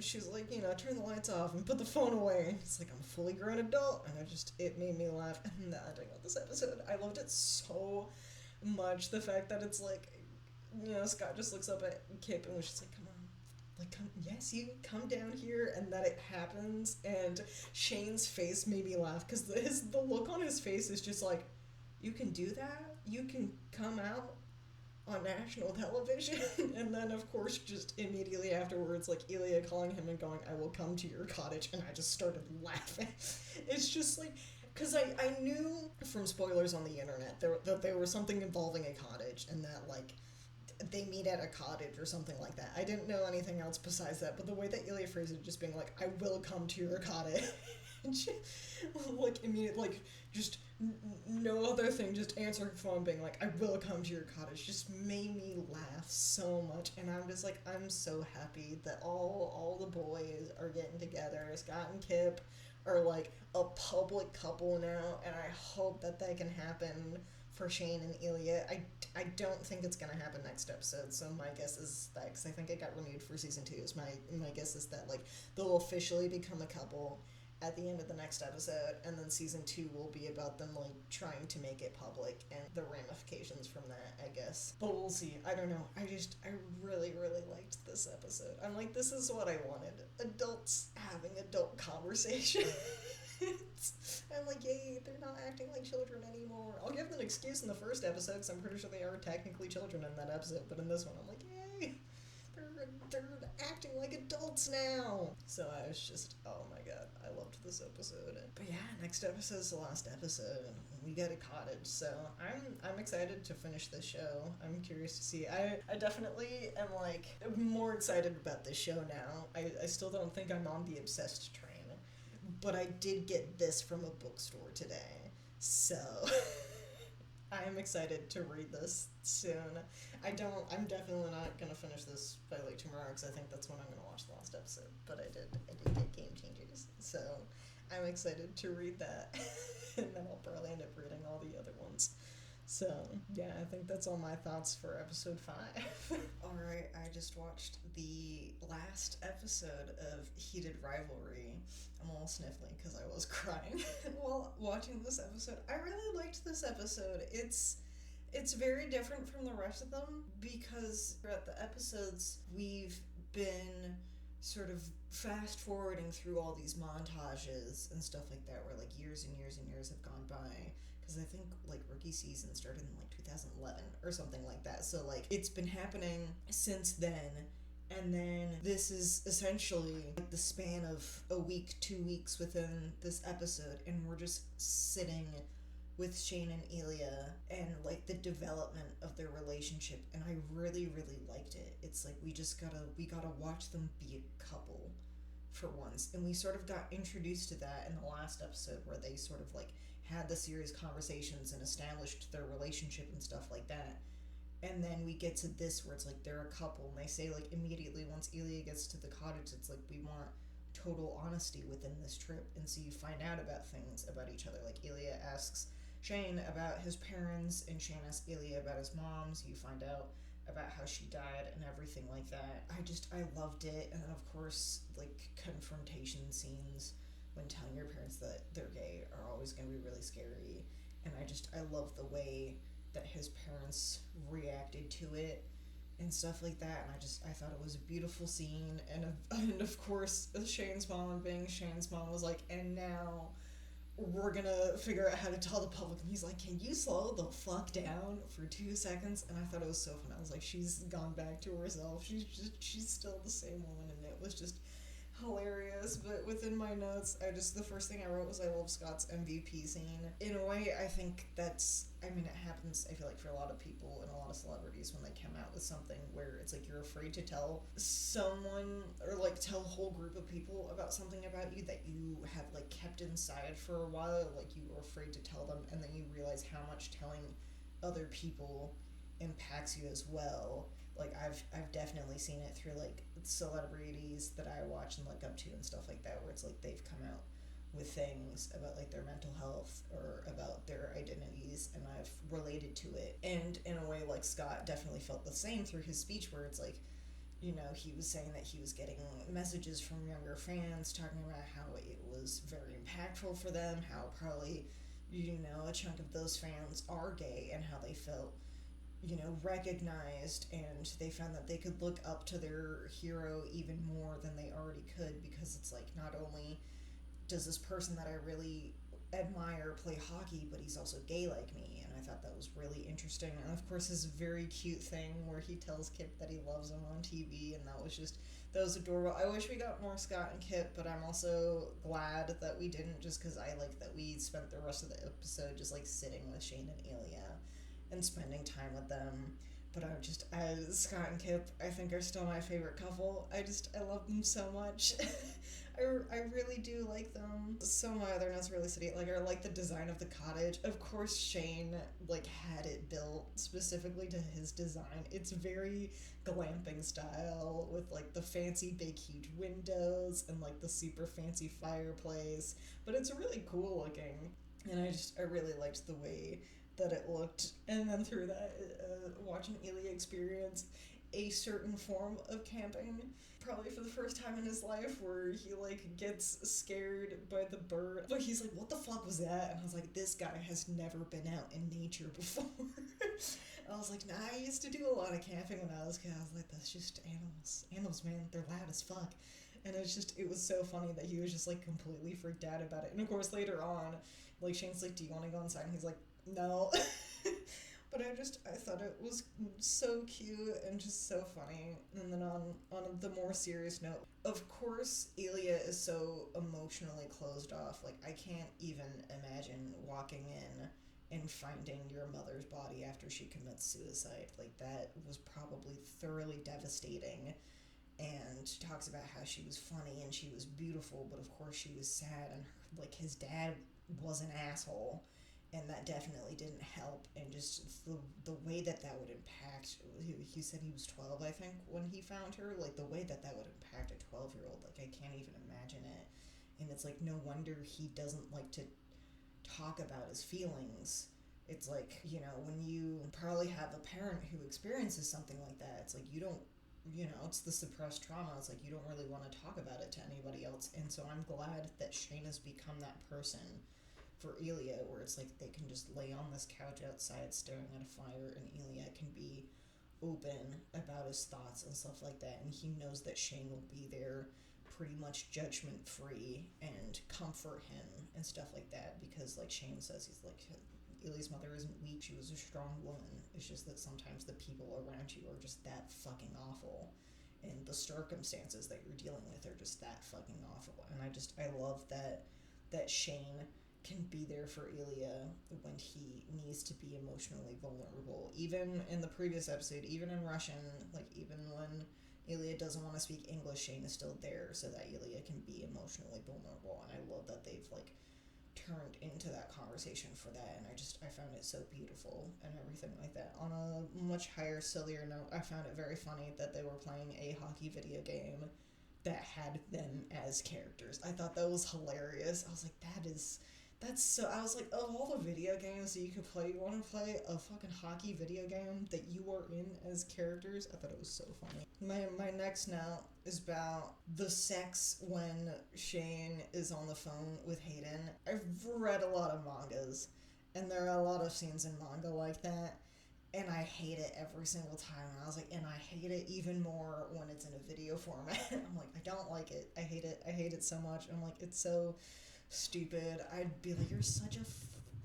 she was like, you know, turn the lights off and put the phone away. And it's like, I'm a fully grown adult. And it made me laugh. And the ending of this episode, I loved it so much. The fact that it's like, you know, Scott just looks up at Kip and was just like, come on, like, come, yes, you come down here, and that it happens. And Shane's face made me laugh because the look on his face is just like, you can do that? You can come out on national television? And then of course just immediately afterwards, like, Ilya calling him and going, I will come to your cottage, and I just started laughing. It's just like, because I knew from spoilers on the internet that there was something involving a cottage, and that, like, they meet at a cottage or something like that. I didn't know anything else besides that, but the way that Ilya phrased it, just being like, I will come to your cottage, like, immediately, like, just no other thing, just answering phone, being like, I will come to your cottage, just made me laugh so much. And I'm just like, I'm so happy that all the boys are getting together. Scott and Kip are like a public couple now, and I hope that can happen for Shane and Ilya. I don't think it's gonna happen next episode, so my guess is that, because I think it got renewed for season 2, is my guess is that, like, they'll officially become a couple at the end of the next episode, and then season 2 will be about them, like, trying to make it public and the ramifications from that, I guess. But we'll see. I don't know. I really, really liked this episode. I'm like, this is what I wanted. Adults having adult conversation. I'm like, yay, they're not acting like children anymore. I'll give them an excuse in the first episode, because I'm pretty sure they are technically children in that episode, but in this one, I'm like, yay, they're acting like adults now. So I was just, oh my god, I loved this episode. But yeah, next episode is the last episode. We get a cottage, so I'm excited to finish this show. I'm curious to see. I definitely am, like, more excited about this show now. I still don't think I'm on the obsessed train, but I did get this from a bookstore today, so I'm excited to read this soon. I'm definitely not gonna finish this by, like, tomorrow, because I think that's when I'm gonna watch the last episode, but I did get Game Changers, so I'm excited to read that. And then I'll probably end up reading all the other ones. So, yeah, I think that's all my thoughts for episode 5. Alright, I just watched the last episode of Heated Rivalry. I'm a little sniffly because I was crying while watching this episode. I really liked this episode. It's very different from the rest of them, because throughout the episodes we've been sort of fast forwarding through all these montages and stuff like that, where, like, years and years and years have gone by, because I think, like, rookie season started in, like, 2011 or something like that, so, like, it's been happening since then. And then this is essentially, like, the span of a week, 2 weeks within this episode, and we're just sitting with Shane and Ilya and, like, the development of their relationship, and I really, really liked it. It's like, we gotta watch them be a couple for once, and we sort of got introduced to that in the last episode, where they sort of, like, had the serious conversations and established their relationship and stuff like that. And then we get to this where it's like they're a couple, and they say like immediately once Elia gets to the cottage, it's like we want total honesty within this trip. And so you find out about things about each other. Like Elia asks Shane about his parents, and Shane asks Elia about his mom. So you find out about how she died and everything like that. I loved it. And then of course like confrontation scenes when telling your parents that they're gay are always going to be really scary. And I love the way that his parents reacted to it and stuff like that. And I thought it was a beautiful scene. And of course Shane's mom, being Shane's mom, was like, and now we're gonna figure out how to tell the public. And he's like, can you slow the fuck down for 2 seconds? And I thought it was so fun. I was like, she's gone back to herself. She's still the same woman. And it was just hilarious. But within my notes, the first thing I wrote was I love Scott's MVP scene. In a way, I think it happens, I feel like, for a lot of people and a lot of celebrities when they come out with something where it's like you're afraid to tell someone or like tell a whole group of people about something about you that you have like kept inside for a while, like you were afraid to tell them, and then you realize how much telling other people impacts you as well. Like I've definitely seen it through like celebrities that I watch and look up to and stuff like that, where it's like they've come out with things about like their mental health or about their identities, and I've related to it. And in a way, like Scott definitely felt the same through his speech, where it's like, you know, he was saying that he was getting messages from younger fans talking about how it was very impactful for them, how probably, you know, a chunk of those fans are gay, and how they felt, you know, recognized, and they found that they could look up to their hero even more than they already could, because it's like, not only does this person that I really admire play hockey, but he's also gay like me. And I thought that was really interesting. And of course his very cute thing where he tells Kip that he loves him on TV, and that was adorable. I wish we got more Scott and Kip, but I'm also glad that we didn't, just because I like that we spent the rest of the episode just like sitting with Shane and Elia and spending time with them. But Scott and Kip, I think, are still my favorite couple. I love them so much. I really do like them. So my other notes really city, like, I like the design of the cottage. Of course, Shane, like, had it built specifically to his design. It's very glamping style with, like, the fancy big huge windows and, like, the super fancy fireplace. But it's really cool looking. And I really liked the way that it looked. And then through that, watching Elia experience a certain form of camping, probably for the first time in his life, where he like gets scared by the bird, but he's like, what the fuck was that? And I was like, this guy has never been out in nature before. I was like, nah, I used to do a lot of camping when I was a kid. I was like, that's just animals, man, they're loud as fuck. And it was so funny that he was just like completely freaked out about it. And of course later on, like, Shane's like, do you want to go inside? And he's like, no. But I thought it was so cute and just so funny. And then on the more serious note, of course, Elia is so emotionally closed off. Like, I can't even imagine walking in and finding your mother's body after she commits suicide. Like, that was probably thoroughly devastating. And she talks about how she was funny and she was beautiful, but of course she was sad, and like, his dad was an asshole. And that definitely didn't help, and just the way that would impact, he said he was 12, I think, when he found her, like, the way that would impact a 12-year-old, like, I can't even imagine it. And it's like, no wonder he doesn't like to talk about his feelings. It's like, you know, when you probably have a parent who experiences something like that, it's like, you don't, you know, it's the suppressed trauma, it's like, you don't really want to talk about it to anybody else. And so I'm glad that Shane has become that person for Elia, where it's like they can just lay on this couch outside staring at a fire, and Elia can be open about his thoughts and stuff like that, and he knows that Shane will be there pretty much judgment free and comfort him and stuff like that, because like Shane says, he's like, Elia's mother isn't weak, she was a strong woman. It's just that sometimes the people around you are just that fucking awful, and the circumstances that you're dealing with are just that fucking awful. And I love that Shane can be there for Elia when he needs to be emotionally vulnerable. Even in the previous episode, even in Russian, like, even when Elia doesn't want to speak English, Shane is still there so that Elia can be emotionally vulnerable. And I love that they've like turned into that conversation for that, and I found it so beautiful and everything like that. On a much higher, sillier note, I found it very funny that they were playing a hockey video game that had them as characters. I thought that was hilarious. I was like, that's so. I was like, of all the video games that you could play, you want to play a fucking hockey video game that you are in as characters? I thought it was so funny. My next note is about the sex when Shane is on the phone with Hayden. I've read a lot of mangas, and there are a lot of scenes in manga like that, and I hate it every single time. And I was like, and I hate it even more when it's in a video format. I'm like, I don't like it. I hate it so much. I'm like, it's so stupid. I'd be like, you're such a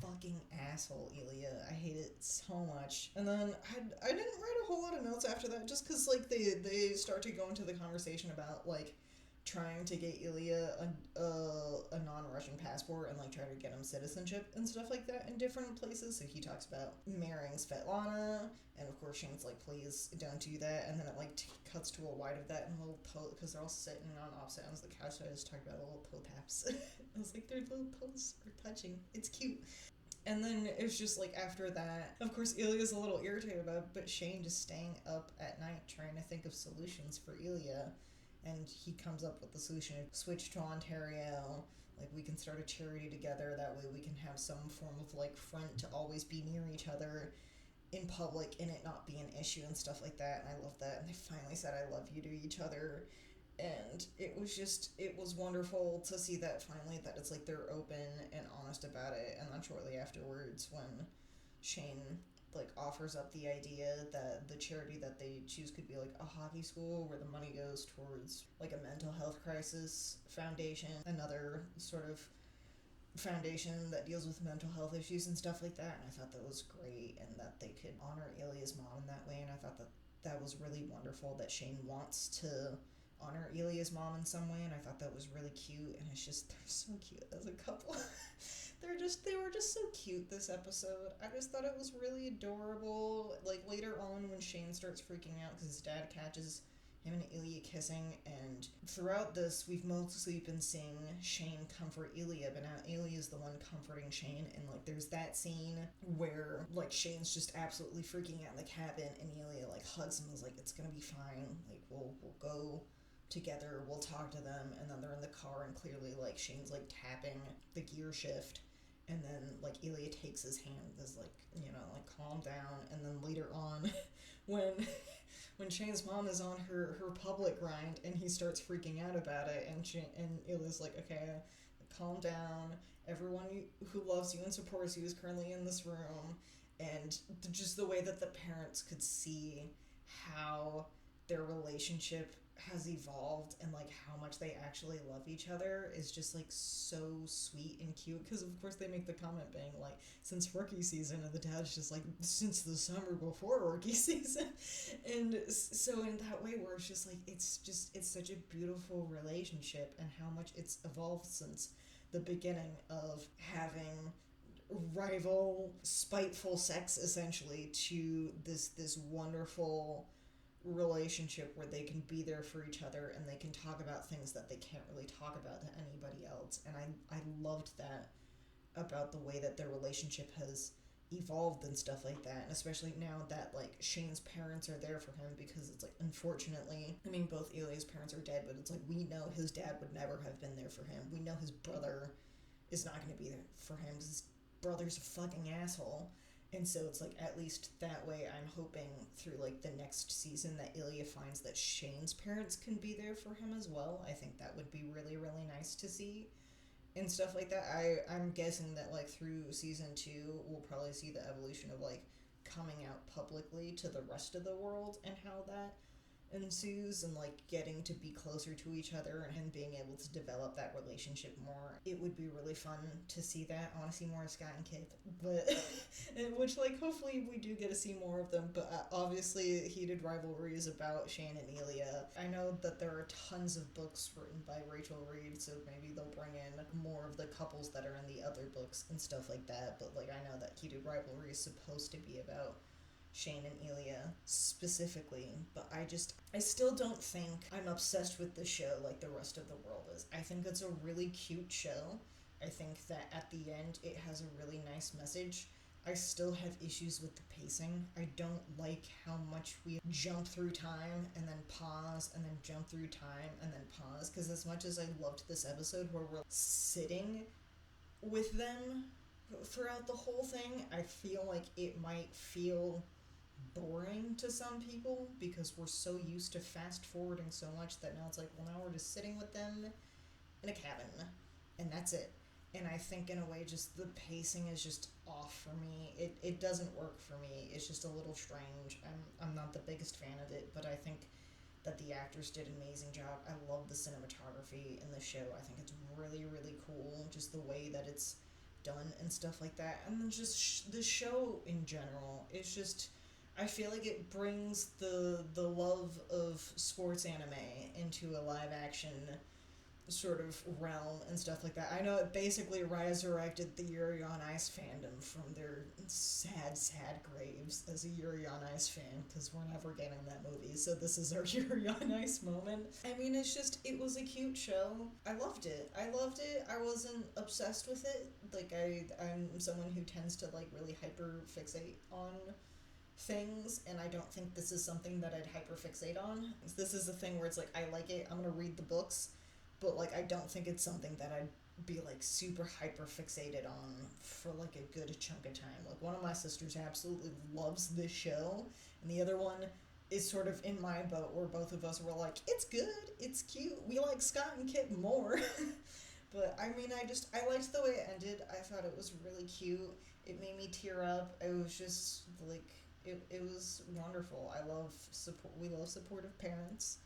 fucking asshole, Ilya. I hate it so much. And then I didn't write a whole lot of notes after that, just because like they start to go into the conversation about like trying to get Ilya a non-Russian passport and like try to get him citizenship and stuff like that in different places. So he talks about marrying Svetlana, and of course Shane's like, please don't do that. And then it like cuts to a wide of that and a little because they're all sitting on opposite ends of the couch. So I just talked about little toe taps. I was like, their little toes are touching. It's cute. And then it's just like after that, of course, Ilya's a little irritated about it, but Shane just staying up at night trying to think of solutions for Ilya. And he comes up with the solution: switch to Ontario, like we can start a charity together, that way we can have some form of like front to always be near each other in public and it not be an issue and stuff like that. And I love that. And they finally said I love you to each other, and it was wonderful to see that finally, that it's like they're open and honest about it. And then shortly afterwards, when Shane like offers up the idea that the charity that they choose could be like a hockey school where the money goes towards like a mental health crisis foundation, another sort of foundation that deals with mental health issues and stuff like that. And I thought that was great, and that they could honor Ilya's mom in that way. And I thought that was really wonderful that Shane wants to honor Ilya's mom in some way, and I thought that was really cute. And it's just, they're so cute as a couple. They were just so cute this episode. I just thought it was really adorable. Like later on when Shane starts freaking out because his dad catches him and Ilya kissing, and throughout this we've mostly been seeing Shane comfort Ilya, but now Ilya's the one comforting Shane. And like there's that scene where like Shane's just absolutely freaking out in the cabin, and Ilya like hugs him and is like, it's gonna be fine, like we'll go together, we'll talk to them. And then they're in the car, and clearly like Shane's like tapping the gear shift, and then like Ilya takes his hand, is like, you know, like calm down. And then later on when Shane's mom is on her public grind and he starts freaking out about it, and Ilya's like, okay, calm down, everyone who loves you and supports you is currently in this room. And just the way that the parents could see how their relationship has evolved and like how much they actually love each other is just like so sweet and cute. Because of course they make the comment being like, since rookie season, and the dad's just like, since the summer before rookie season. And so in that way where it's just like, it's such a beautiful relationship, and how much it's evolved since the beginning of having rival spiteful sex essentially to this wonderful relationship where they can be there for each other and they can talk about things that they can't really talk about to anybody else. And I loved that about the way that their relationship has evolved and stuff like that. And especially now that like Shane's parents are there for him, because it's like, unfortunately, I mean, both Ilya's parents are dead, but it's like, we know his dad would never have been there for him. We know his brother is not going to be there for him because his brother's a fucking asshole. And so it's like, at least that way I'm hoping through like the next season that Ilya finds that Shane's parents can be there for him as well. I think that would be really, really nice to see and stuff like that. I'm guessing that like through season 2 we'll probably see the evolution of like coming out publicly to the rest of the world and how that ensues, and like getting to be closer to each other and being able to develop that relationship more. It would be really fun to see that. I want to see more of Scott and Kip, but which like hopefully we do get to see more of them. But obviously Heated Rivalry is about Shane and Ilya. I know that there are tons of books written by Rachel Reed, so maybe they'll bring in more of the couples that are in the other books and stuff like that. But like, I know that Heated Rivalry is supposed to be about Shane and Ilya specifically, but I still don't think I'm obsessed with the show like the rest of the world is. I think it's a really cute show. I think that at the end it has a really nice message. I still have issues with the pacing. I don't like how much we jump through time and then pause and then jump through time and then pause. Because as much as I loved this episode where we're sitting with them throughout the whole thing, I feel like it might feel boring to some people because we're so used to fast forwarding so much that now it's like, well, now we're just sitting with them in a cabin and that's it. And I think in a way just the pacing is just off for me. It doesn't work for me. It's just a little strange. I'm not the biggest fan of it, but I think that the actors did an amazing job. I love the cinematography in the show. I think it's really, really cool, just the way that it's done and stuff like that. And then just the show in general, it's just, I feel like it brings the love of sports anime into a live action sort of realm and stuff like that. I know it basically resurrected the Yuri on Ice fandom from their sad, sad graves as a Yuri on Ice fan, because we're never getting that movie, so this is our Yuri on Ice moment. I mean, it's just, it was a cute show. I loved it. I wasn't obsessed with it. Like, I'm someone who tends to, like, really hyper fixate on things, and I don't think this is something that I'd hyper fixate on. This is a thing where it's like, I like it, I'm gonna read the books, but like I don't think it's something that I'd be like super hyper fixated on for like a good chunk of time. Like one of my sisters absolutely loves this show, and the other one is sort of in my boat where both of us were like, it's good, it's cute, we like Scott and Kit more. But I mean, I liked the way it ended. I thought it was really cute. It made me tear up. It was just like it was wonderful. I love support. We love supportive parents,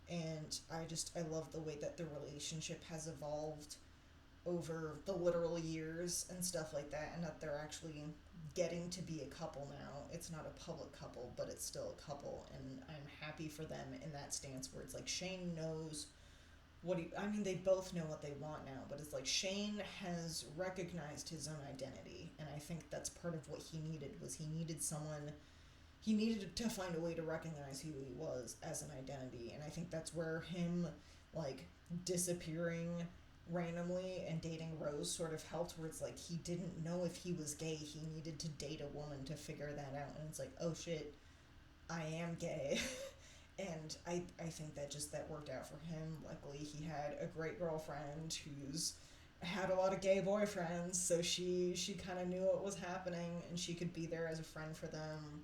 and I love the way that the relationship has evolved over the literal years and stuff like that, and that they're actually getting to be a couple now. It's not a public couple, but it's still a couple, and I'm happy for them in that stance where it's like Shane knows I mean, they both know what they want now, but it's like Shane has recognized his own identity, and I think that's part of what he needed. He needed to find a way to recognize who he was as an identity, and I think that's where him, like, disappearing randomly and dating Rose sort of helped, where it's like he didn't know if he was gay. He needed to date a woman to figure that out, and it's like, oh shit, I am gay. And I think that worked out for him. Luckily, he had a great girlfriend who's had a lot of gay boyfriends, so she kind of knew what was happening, and she could be there as a friend for them.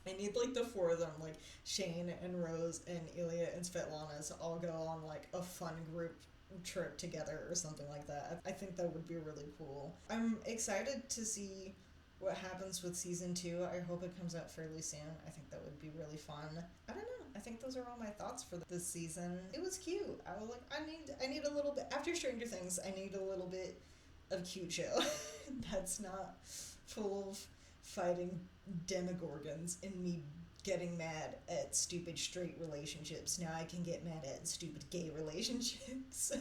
I need, like, the four of them, like, Shane and Rose and Ilya and Svetlana, to all go on, like, a fun group trip together or something like that. I think that would be really cool. I'm excited to see what happens with season 2. I hope it comes out fairly soon. I think that would be really fun. I don't know. I think those are all my thoughts for this season. It was cute. I was like, I need a little bit, after Stranger Things, I need a little bit of cute show that's not full of fighting demogorgons and me getting mad at stupid straight relationships. Now I can get mad at stupid gay relationships.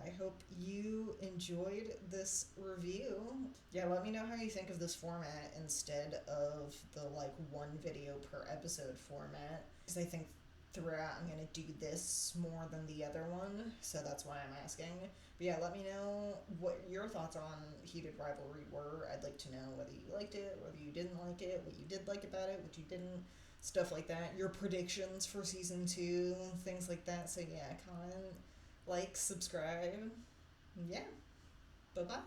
I hope you enjoyed this review. Yeah, let me know how you think of this format instead of the, like, one video per episode format, because I think throughout I'm going to do this more than the other one, so that's why I'm asking. But yeah, let me know what your thoughts on Heated Rivalry were. I'd like to know whether you liked it, whether you didn't like it, what you did like about it, what you didn't, stuff like that. Your predictions for season 2, things like that. So yeah, comment, like, subscribe. Yeah. Bye-bye.